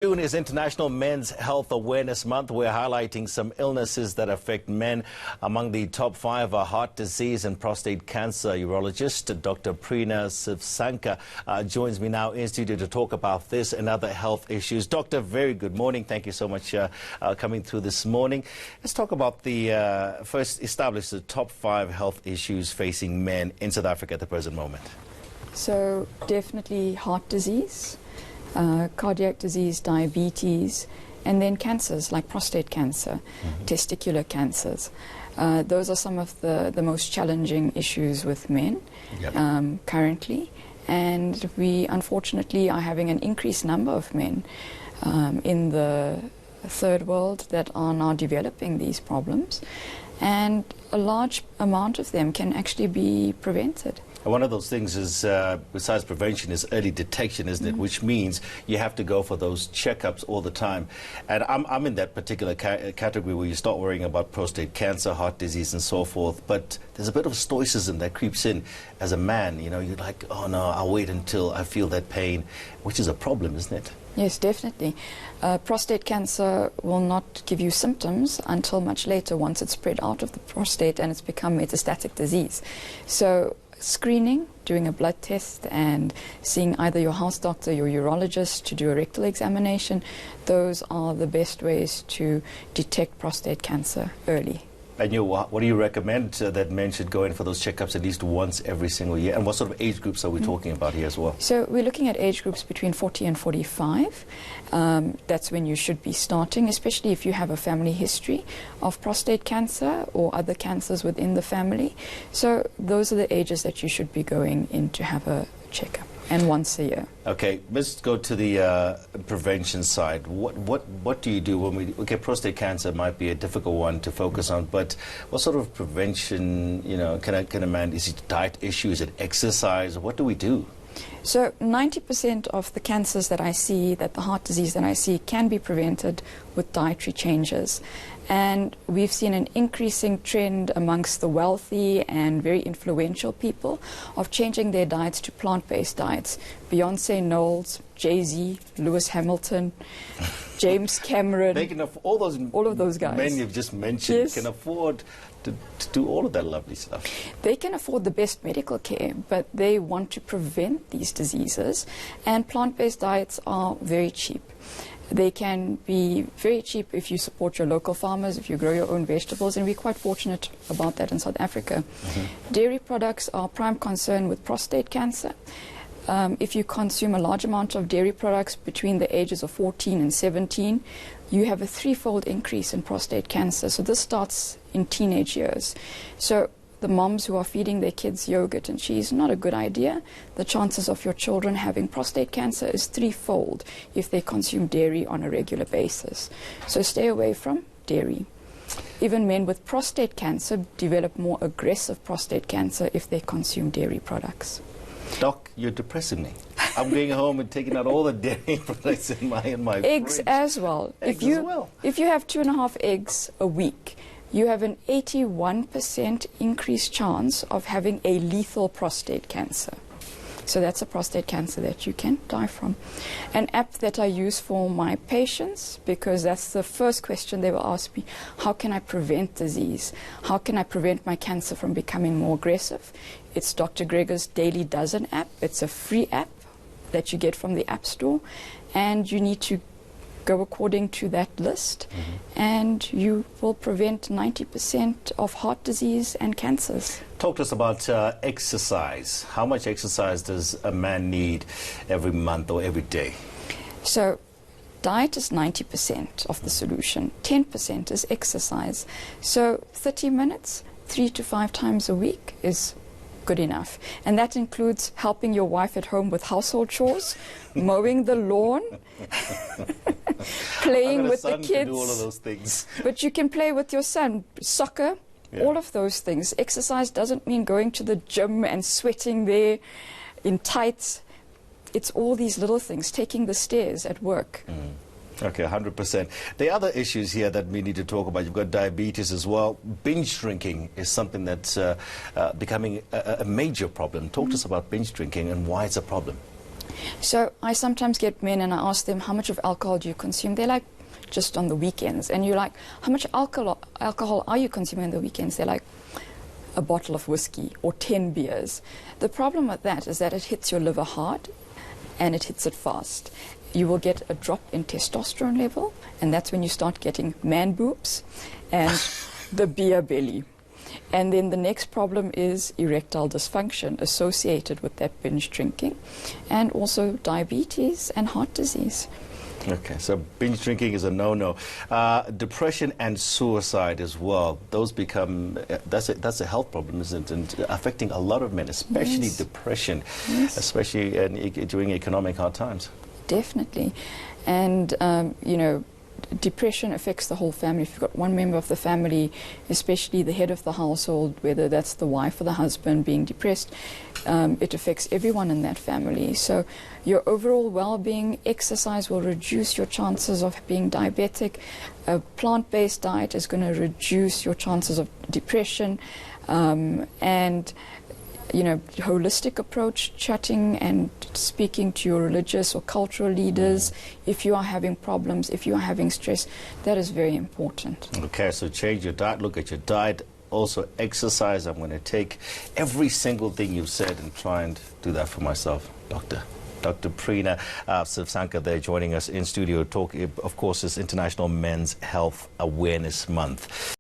June is International Men's Health Awareness Month. We're highlighting some illnesses that affect men. Among the top 5 are heart disease and prostate cancer. Urologist Dr. Prina Sivsankar joins me now in studio to talk about this and other health issues. Doctor, very good morning. Thank you so much coming through this morning. Let's talk about the first establish the top 5 health issues facing men in South Africa at the present moment. So definitely heart disease, cardiac disease, diabetes, and then cancers like prostate cancer, testicular cancers. Those are some of the most challenging issues with men currently. And we unfortunately are having an increased number of men in the third world that are now developing these problems. And a large amount of them can actually be prevented. One of those things is, besides prevention, is early detection, isn't it? Which means you have to go for those checkups all the time. And I'm in that particular category where you start worrying about prostate cancer, heart disease, and so forth. But there's a bit of stoicism that creeps in as a man. You know, you're like, oh no, I'll wait until I feel that pain, which is a problem, isn't it? Yes, definitely. Prostate cancer will not give you symptoms until much later, once it's spread out of the prostate and it's become metastatic disease. So screening, doing a blood test and seeing either your house doctor, your urologist to do a rectal examination, those are the best ways to detect prostate cancer early. And what do you recommend that men should go in for those checkups at least once every single year? And what sort of age groups are we talking about here as well? So we're looking at age groups between 40 and 45. That's when you should be starting, especially if you have a family history of prostate cancer or other cancers within the family. So those are the ages that you should be going in to have a checkup, and once a year. Okay, let's go to the prevention side. What do you do when we, okay, prostate cancer might be a difficult one to focus on, but what sort of prevention, you know, can a man, is it a diet issue, is it exercise, what do we do? So 90% of the cancers that I see, that the heart disease that I see, can be prevented with dietary changes. And we've seen an increasing trend amongst the wealthy and very influential people of changing their diets to plant-based diets. Beyonce Knowles, Jay-Z, Lewis Hamilton, James Cameron. They can afford all of those guys. Men you've just mentioned, yes, can afford to do all of that lovely stuff. They can afford the best medical care, but they want to prevent these diseases. And plant-based diets are very cheap. They can be very cheap if you support your local farmers, if you grow your own vegetables, and we're quite fortunate about that in South Africa. Dairy products are a prime concern with prostate cancer. If you consume a large amount of dairy products between the ages of 14 and 17, you have a 3-fold increase in prostate cancer. So this starts in teenage years. So the moms who are feeding their kids yogurt and cheese, not a good idea. The chances of your children having prostate cancer is 3-fold if they consume dairy on a regular basis. So stay away from dairy. Even men with prostate cancer develop more aggressive prostate cancer if they consume dairy products. Doc, you're depressing me. I'm going home and taking out all the dairy products in my eggs fridge. As well. If you have 2.5 eggs a week, you have an 81% increased chance of having a lethal prostate cancer. So that's a prostate cancer that you can die from. An app that I use for my patients, because that's the first question they will ask me: how can I prevent disease? How can I prevent my cancer from becoming more aggressive? It's Dr. Gregor's Daily Dozen app. It's a free app that you get from the App Store, and you need to go according to that list, and you will prevent 90% of heart disease and cancers. Talk to us about exercise. How much exercise does a man need every month or every day? So diet is 90% of the solution. 10% is exercise. So 30 minutes, 3 to 5 times a week is good enough. And that includes helping your wife at home with household chores, mowing the lawn, playing with the kids. Do all of those things. But you can play with your son, soccer, all of those things. Exercise doesn't mean going to the gym and sweating there in tights. It's all these little things, taking the stairs at work. Okay, 100%. The other issues here that we need to talk about, you've got diabetes as well. Binge drinking is something that's becoming a major problem. Talk to us about binge drinking and why it's a problem. So I sometimes get men and I ask them, how much of alcohol do you consume? They're like, just on the weekends. And you're like, how much alcohol are you consuming on the weekends? They're like, a bottle of whiskey or 10 beers. The problem with that is that it hits your liver hard and it hits it fast. You will get a drop in testosterone level, and that's when you start getting man boobs and the beer belly. And then the next problem is erectile dysfunction associated with that binge drinking, and also diabetes and heart disease. Okay, so binge drinking is a no-no. Depression and suicide as well. Those become, that's a health problem, isn't it? And affecting a lot of men, especially Yes. depression, Yes. especially during economic hard times. Definitely. And, you know, depression affects the whole family. If you've got one member of the family, especially the head of the household, whether that's the wife or the husband being depressed, it affects everyone in that family. So your overall well-being, exercise will reduce your chances of being diabetic. A plant-based diet is going to reduce your chances of depression. And you know, holistic approach, chatting and speaking to your religious or cultural leaders. If you are having problems, if you are having stress, that is very important. Okay, so change your diet, look at your diet, also exercise. I'm going to take every single thing you've said and try and do that for myself, Doctor. Dr. Preena Sivsankar there joining us in studio. Talk, of course, is International Men's Health Awareness Month.